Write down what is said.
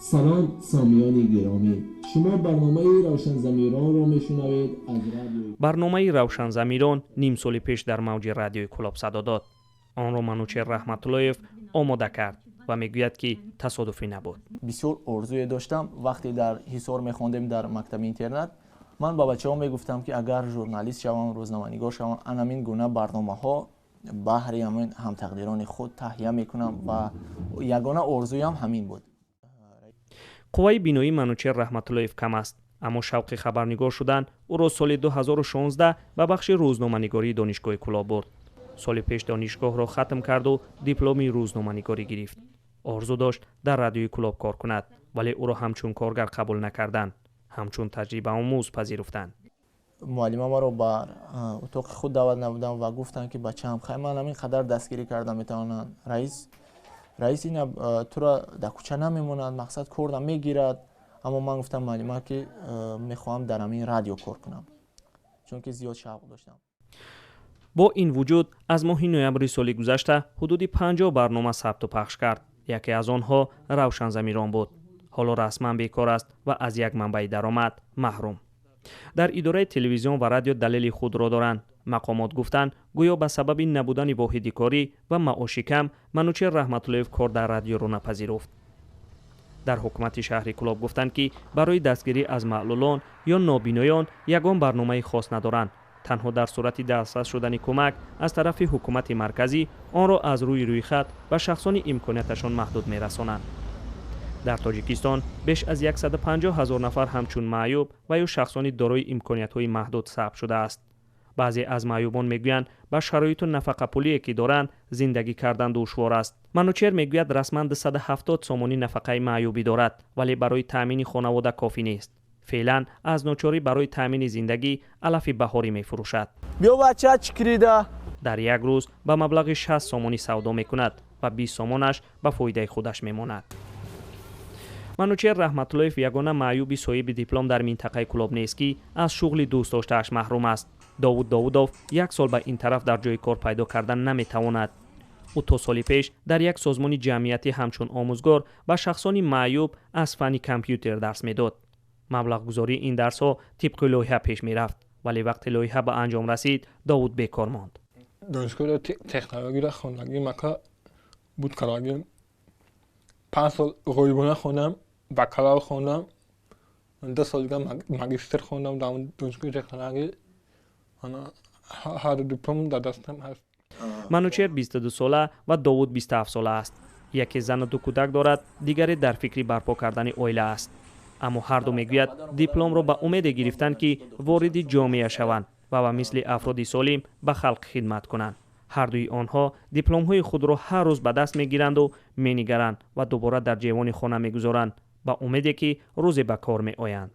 سلام سامیان گرامی، شما برنامه روشن ضمیران را میشنوید از رادیو. برنامه روشن ضمیران نیم سال پیش در موج رادیوی کلاب صدا داد. آن را منوچهر رحمت‌اللهیف آماده کرد و میگوید که تصادفی نبود. بسیار آرزوی داشتم وقتی در حصار میخواندیم در مکتب اینترنت، من با بچه‌ها میگفتم که اگر ژورنالیست شوم، روزنامه‌نگار شوم، همین گونه برنامه‌ها بهر همین همتقدیران خود تهیه میکنم و یگانه آرزویم همین بود. قوای بینایی منوچهر رحمت‌اللهیف کم است، اما شوق خبرنگار شدن او را سال 2016 به بخش روزنامه‌نگاری دانشگاه کلاب برد. سال پیش دانشگاه را ختم کرد و دیپلم روزنامه‌نگاری گرفت. آرزو داشت در رادیوی کلاب کار کند، ولی او را همچون کارگر قبول نکردند، همچون تجربه آموز پذیرفتند. معلم ما رو بر اتاق خود دعوت نبودن و گفتن که بچه‌م خیلی من همین قدر دستگیری کردم میتونن رئیس این تو را در کوچه نمیموند، مقصد کردم میگیرد. اما من گفتم معلم که میخوام در همین رادیو کار کنم، چون که زیاد شوق داشتم. با این وجود از ماه نوامبر سال گذشته حدود 50 برنامه ثبت و پخش کرد. یکی از آنها روشن ضمیران بود. حالا رسما بیکار است و از یک منبع درآمد محروم. در اداره تلویزیون و رادیو دلیل خود را دارند. مقامات گفتند گویا به سبب نبودن واحد کاری و معاش کم منوچهر رحمت‌اللهیف کار در رادیو را نپذیرفت. در حکومت شهر کلاب گفتند که برای دستگیری از معلولان یا نابینایان یگان برنامه خاص ندارند. تنها در صورت دسترس شدن کمک از طرف حکومت مرکزی آن را از روی خط و شخصان امکاناتشان محدود می‌رسانند. در تاجیکستان بیش از 150,000 نفر همچون معیوب و یا شخصان دارای امکانات‌های محدود ثبت شده است. بعضی از معیوبان میگویند با شرایط نفقه پولی که دارند زندگی کردن دشوار است. منوچهر میگوید رسما 270 سومانی نفقه معیوبی دارد، ولی برای تامین خانواده کافی نیست. فعلا از ناچاری برای تامین زندگی علف بهاری میفروشد. بیا بچه چکریده. در یک روز به مبلغ 60 سومانی سودا میکند و 20 سومانش به فایده خودش میماند. منوچهر رحمت‌اللهیف یگانه معیوب صاحب دیپلم در منطقه کلاب نیست که از شغل دوست داشته‌اش محروم است. داوود داوودوف یک سال به این طرف در جای کار پیدا کردن نمیتواند. او تا سال پیش در یک سازمان جمعیتی همچون آموزگار به شخصان معیوب از فن کامپیوتر درس میداد. مبلغ گذاری این درس ها طبق لایحه پیش میرفت، ولی وقتی لایحه به انجام رسید داوود بیکار ماند. دانشگاه تکنولوژی را خواندگی مکا بود کلاگی 5 سال غیبانه خوندم، بکالور خوندم، 2 سال دیگه ماجستر خوندم در دانشگاه تکنولوژی. هر دیپلم در دستم هست. منوچهر 22 ساله و داوود 27 ساله است. یکی زن و 2 کودک دارد، دیگری در فکر برپا کردن عائله است. اما هر دو میگوید دیپلم را به امید گرفتند که وارد جامعه شوند و به مثل افراد سالم به خلق خدمت کنند. هر دوی آنها دیپلم های خود را هر روز به دست میگیرند و مینگرند و دوباره در جیوان خانه میگذارند با امیدی که روزی به کار می آیند.